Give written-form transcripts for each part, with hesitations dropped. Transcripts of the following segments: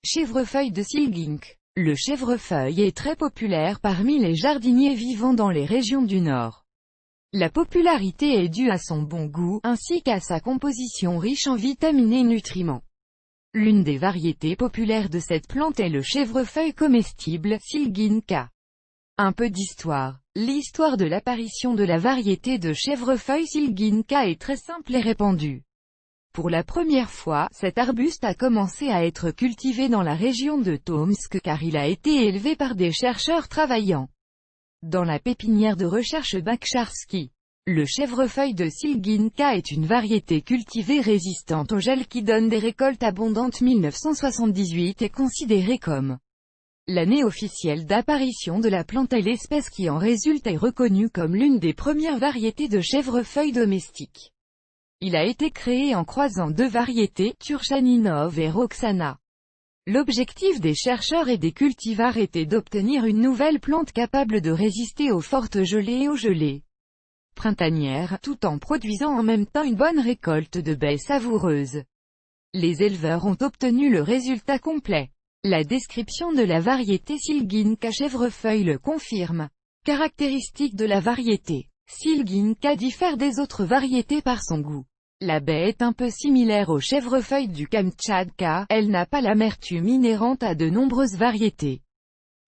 Chèvrefeuille de Silgink. Le chèvrefeuille est très populaire parmi les jardiniers vivant dans les régions du Nord. La popularité est due à son bon goût, ainsi qu'à sa composition riche en vitamines et nutriments. L'une des variétés populaires de cette plante est le chèvrefeuille comestible, Silginca. Un peu d'histoire. L'histoire de l'apparition de la variété de chèvrefeuille Silginca est très simple et répandue. Pour la première fois, cet arbuste a commencé à être cultivé dans la région de Tomsk car il a été élevé par des chercheurs travaillant dans la pépinière de recherche Bakhcharsky. Le chèvrefeuille de Silginca est une variété cultivée résistante au gel qui donne des récoltes abondantes. 1978 est considéré comme l'année officielle d'apparition de la plante et l'espèce qui en résulte est reconnue comme l'une des premières variétés de chèvrefeuille domestique. Il a été créé en croisant deux variétés, Turchaninov et Roxana. L'objectif des chercheurs et des cultivars était d'obtenir une nouvelle plante capable de résister aux fortes gelées et aux gelées printanières, tout en produisant en même temps une bonne récolte de baies savoureuses. Les éleveurs ont obtenu le résultat complet. La description de la variété Silginca chèvrefeuille le confirme. Caractéristiques de la variété. Silginca diffère des autres variétés par son goût. La baie est un peu similaire au chèvrefeuille du Kamtchatka, elle n'a pas l'amertume inhérente à de nombreuses variétés.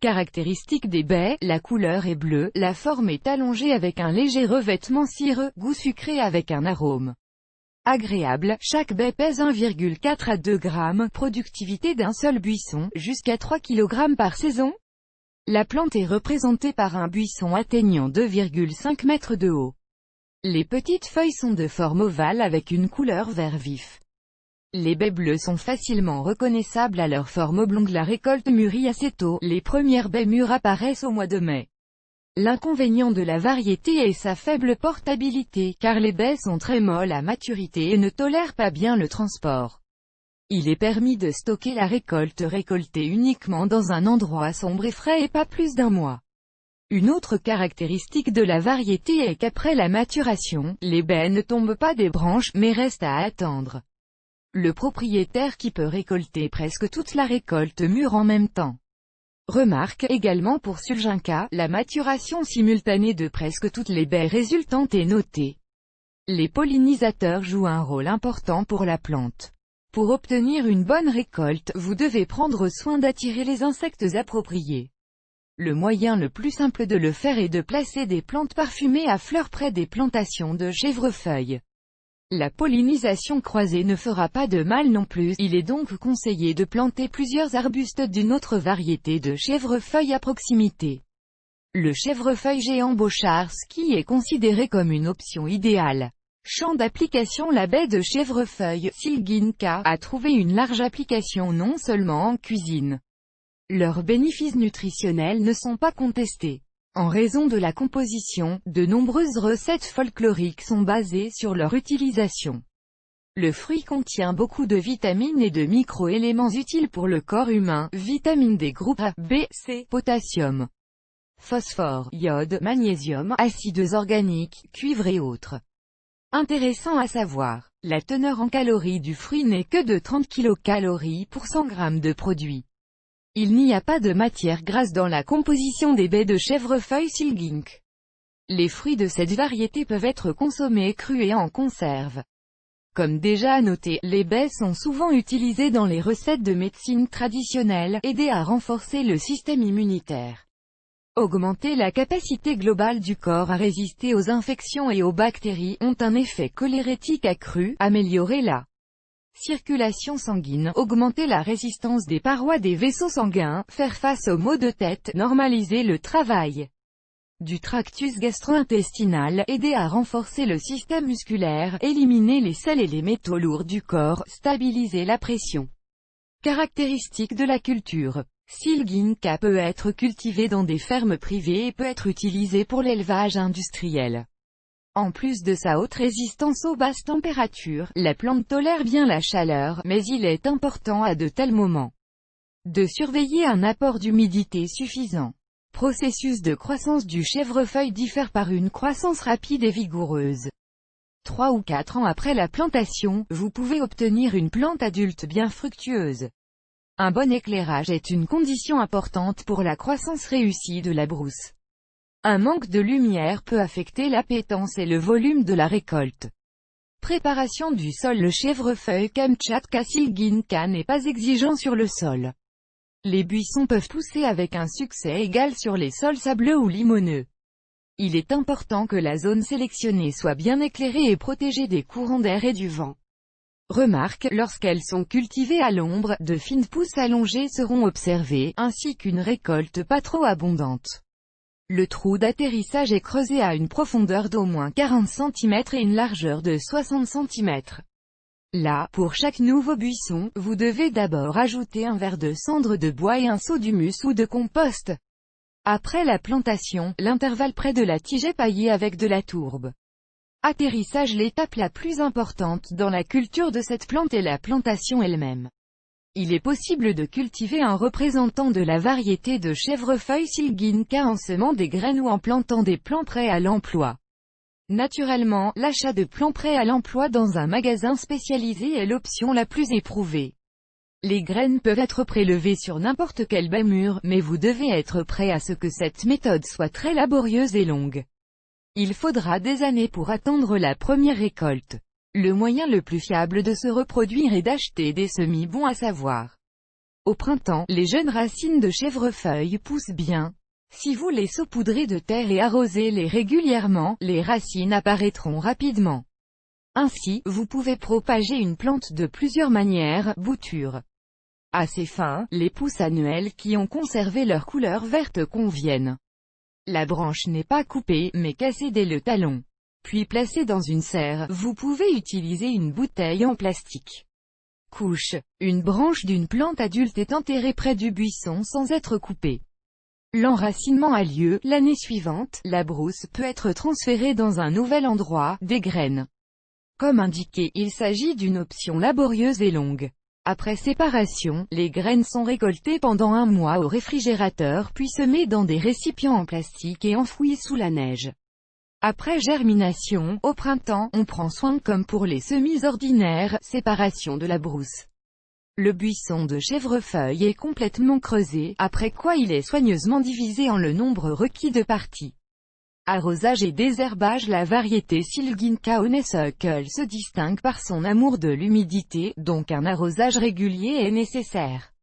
Caractéristiques des baies, la couleur est bleue, la forme est allongée avec un léger revêtement cireux, goût sucré avec un arôme agréable, chaque baie pèse 1,4 à 2 grammes, productivité d'un seul buisson, jusqu'à 3 kg par saison. La plante est représentée par un buisson atteignant 2,5 mètres de haut. Les petites feuilles sont de forme ovale avec une couleur vert vif. Les baies bleues sont facilement reconnaissables à leur forme oblongue. La récolte mûrit assez tôt, les premières baies mûres apparaissent au mois de mai. L'inconvénient de la variété est sa faible portabilité, car les baies sont très molles à maturité et ne tolèrent pas bien le transport. Il est permis de stocker la récolte récoltée uniquement dans un endroit sombre et frais et pas plus d'un mois. Une autre caractéristique de la variété est qu'après la maturation, les baies ne tombent pas des branches, mais restent à attendre le propriétaire qui peut récolter presque toute la récolte mûre en même temps. Remarque également pour Silginca, la maturation simultanée de presque toutes les baies résultantes est notée. Les pollinisateurs jouent un rôle important pour la plante. Pour obtenir une bonne récolte, vous devez prendre soin d'attirer les insectes appropriés. Le moyen le plus simple de le faire est de placer des plantes parfumées à fleurs près des plantations de chèvrefeuilles. La pollinisation croisée ne fera pas de mal non plus, il est donc conseillé de planter plusieurs arbustes d'une autre variété de chèvrefeuille à proximité. Le chèvrefeuille géant Bakhcharsky est considéré comme une option idéale. Champ d'application. La baie de chèvrefeuille, Silginca, a trouvé une large application non seulement en cuisine. Leurs bénéfices nutritionnels ne sont pas contestés. En raison de la composition, de nombreuses recettes folkloriques sont basées sur leur utilisation. Le fruit contient beaucoup de vitamines et de micro-éléments utiles pour le corps humain, vitamines des groupes A, B, C, potassium, phosphore, iode, magnésium, acides organiques, cuivre et autres. Intéressant à savoir, la teneur en calories du fruit n'est que de 30 kcal pour 100 g de produit. Il n'y a pas de matière grasse dans la composition des baies de chèvrefeuille Silgink. Les fruits de cette variété peuvent être consommés crus et en conserve. Comme déjà noté, les baies sont souvent utilisées dans les recettes de médecine traditionnelle, aider à renforcer le système immunitaire. Augmenter la capacité globale du corps à résister aux infections et aux bactéries, ont un effet cholérétique accru, améliorer la circulation sanguine, augmenter la résistance des parois des vaisseaux sanguins, faire face aux maux de tête, normaliser le travail du tractus gastro-intestinal, aider à renforcer le système musculaire, éliminer les sels et les métaux lourds du corps, stabiliser la pression. Caractéristiques de la culture. Silginca peut être cultivé dans des fermes privées et peut être utilisé pour l'élevage industriel. En plus de sa haute résistance aux basses températures, la plante tolère bien la chaleur, mais il est important à de tels moments de surveiller un apport d'humidité suffisant. Processus de croissance du chèvrefeuille diffère par une croissance rapide et vigoureuse. 3 ou 4 ans après la plantation, vous pouvez obtenir une plante adulte bien fructueuse. Un bon éclairage est une condition importante pour la croissance réussie de la brousse. Un manque de lumière peut affecter l'appétence et le volume de la récolte. Préparation du sol. Le chèvrefeuille Kamtchatka Silginka n'est pas exigeant sur le sol. Les buissons peuvent pousser avec un succès égal sur les sols sableux ou limoneux. Il est important que la zone sélectionnée soit bien éclairée et protégée des courants d'air et du vent. Remarque, lorsqu'elles sont cultivées à l'ombre, de fines pousses allongées seront observées, ainsi qu'une récolte pas trop abondante. Le trou d'atterrissage est creusé à une profondeur d'au moins 40 cm et une largeur de 60 cm. Là, pour chaque nouveau buisson, vous devez d'abord ajouter un verre de cendre de bois et un seau d'humus ou de compost. Après la plantation, l'intervalle près de la tige est paillé avec de la tourbe. Atterrissage. L'étape la plus importante dans la culture de cette plante est la plantation elle-même. Il est possible de cultiver un représentant de la variété de chèvrefeuille Silginka en semant des graines ou en plantant des plants prêts à l'emploi. Naturellement, l'achat de plants prêts à l'emploi dans un magasin spécialisé est l'option la plus éprouvée. Les graines peuvent être prélevées sur n'importe quel bas mur, mais vous devez être prêt à ce que cette méthode soit très laborieuse et longue. Il faudra des années pour attendre la première récolte. Le moyen le plus fiable de se reproduire est d'acheter des semis bons à savoir. Au printemps, les jeunes racines de chèvrefeuille poussent bien. Si vous les saupoudrez de terre et arrosez-les régulièrement, les racines apparaîtront rapidement. Ainsi, vous pouvez propager une plante de plusieurs manières. Bouture. Assez fin, les pousses annuelles qui ont conservé leur couleur verte conviennent. La branche n'est pas coupée, mais cassée dès le talon. Puis placée dans une serre, vous pouvez utiliser une bouteille en plastique. Couche. Une branche d'une plante adulte est enterrée près du buisson sans être coupée. L'enracinement a lieu, l'année suivante, la brousse peut être transférée dans un nouvel endroit, des graines. Comme indiqué, il s'agit d'une option laborieuse et longue. Après séparation, les graines sont récoltées pendant un mois au réfrigérateur puis semées dans des récipients en plastique et enfouies sous la neige. Après germination, au printemps, on prend soin comme pour les semis ordinaires, séparation de la brousse. Le buisson de chèvrefeuille est complètement creusé, après quoi il est soigneusement divisé en le nombre requis de parties. Arrosage et désherbage. La variété Silginka Honeysuckle se distingue par son amour de l'humidité, donc un arrosage régulier est nécessaire.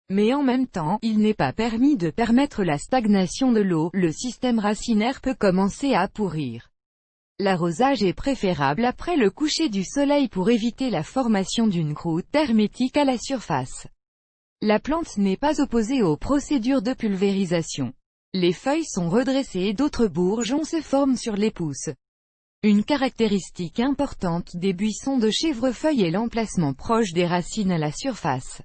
Mais en même temps, il n'est pas permis de permettre la stagnation de l'eau, le système racinaire peut commencer à pourrir. L'arrosage est préférable après le coucher du soleil pour éviter la formation d'une croûte hermétique à la surface. La plante n'est pas opposée aux procédures de pulvérisation. Les feuilles sont redressées et d'autres bourgeons se forment sur les pousses. Une caractéristique importante des buissons de chèvrefeuille est l'emplacement proche des racines à la surface.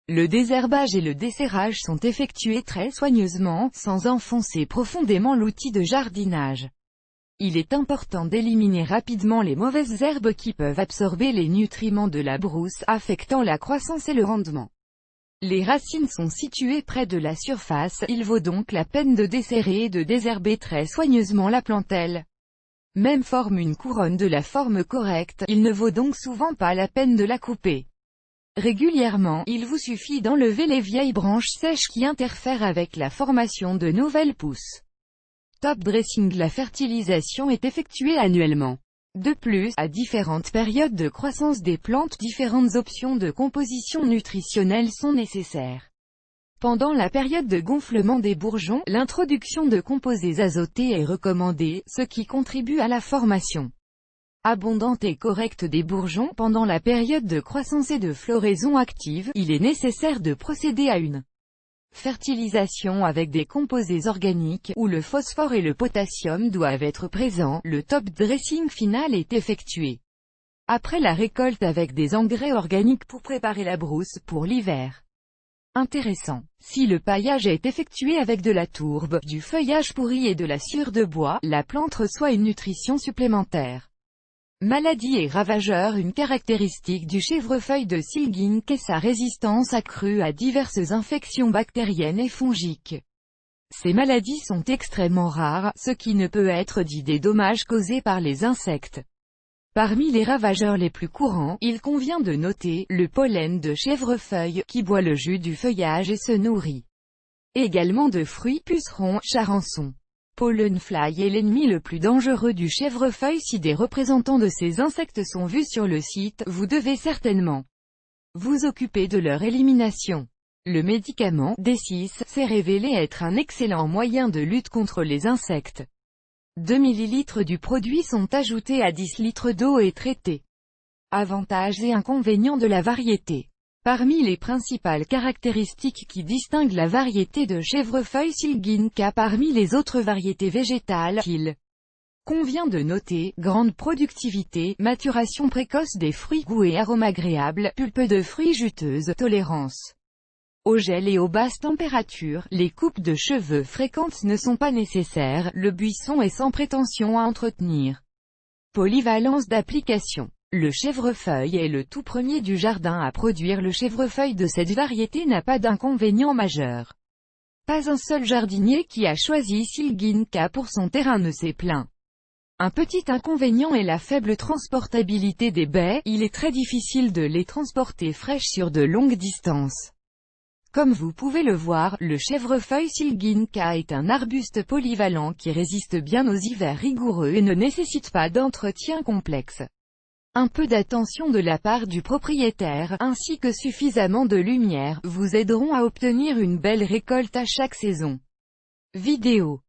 Le désherbage et le desserrage sont effectués très soigneusement, sans enfoncer profondément l'outil de jardinage. Il est important d'éliminer rapidement les mauvaises herbes qui peuvent absorber les nutriments de la brousse, affectant la croissance et le rendement. Les racines sont situées près de la surface, il vaut donc la peine de desserrer et de désherber très soigneusement la plantelle. Même forme une couronne de la forme correcte, il ne vaut donc souvent pas la peine de la couper. Régulièrement, il vous suffit d'enlever les vieilles branches sèches qui interfèrent avec la formation de nouvelles pousses. Top dressing. La fertilisation est effectuée annuellement. De plus, à différentes périodes de croissance des plantes, différentes options de composition nutritionnelle sont nécessaires. Pendant la période de gonflement des bourgeons, l'introduction de composés azotés est recommandée, ce qui contribue à la formation abondante et correcte des bourgeons. Pendant la période de croissance et de floraison active, il est nécessaire de procéder à une fertilisation avec des composés organiques, où le phosphore et le potassium doivent être présents. Le top dressing final est effectué après la récolte avec des engrais organiques pour préparer la brousse pour l'hiver. Intéressant. Si le paillage est effectué avec de la tourbe, du feuillage pourri et de la sciure de bois, la plante reçoit une nutrition supplémentaire. Maladie et ravageurs. Une caractéristique du chèvrefeuille de Silginka est sa résistance accrue à diverses infections bactériennes et fongiques. Ces maladies sont extrêmement rares, ce qui ne peut être dit des dommages causés par les insectes. Parmi les ravageurs les plus courants, il convient de noter le pollen de chèvrefeuille, qui boit le jus du feuillage et se nourrit également de fruits, pucerons, charançons. Pollenfly est l'ennemi le plus dangereux du chèvrefeuille. Si des représentants de ces insectes sont vus sur le site, vous devez certainement vous occuper de leur élimination. Le médicament D6 s'est révélé être un excellent moyen de lutte contre les insectes. 2 ml du produit sont ajoutés à 10 litres d'eau et traités. Avantages et inconvénients de la variété. Parmi les principales caractéristiques qui distinguent la variété de chèvrefeuille Silginka parmi les autres variétés végétales, il convient de noter, grande productivité, maturation précoce des fruits, goût et arôme agréable, pulpe de fruits juteuse, tolérance au gel et aux basses températures, les coupes de cheveux fréquentes ne sont pas nécessaires, le buisson est sans prétention à entretenir. Polyvalence d'application. Le chèvrefeuille est le tout premier du jardin à produire. Le chèvrefeuille de cette variété n'a pas d'inconvénient majeur. Pas un seul jardinier qui a choisi Silginka pour son terrain ne s'est plaint. Un petit inconvénient est la faible transportabilité des baies, il est très difficile de les transporter fraîches sur de longues distances. Comme vous pouvez le voir, le chèvrefeuille Silginka est un arbuste polyvalent qui résiste bien aux hivers rigoureux et ne nécessite pas d'entretien complexe. Un peu d'attention de la part du propriétaire, ainsi que suffisamment de lumière, vous aideront à obtenir une belle récolte à chaque saison. Vidéo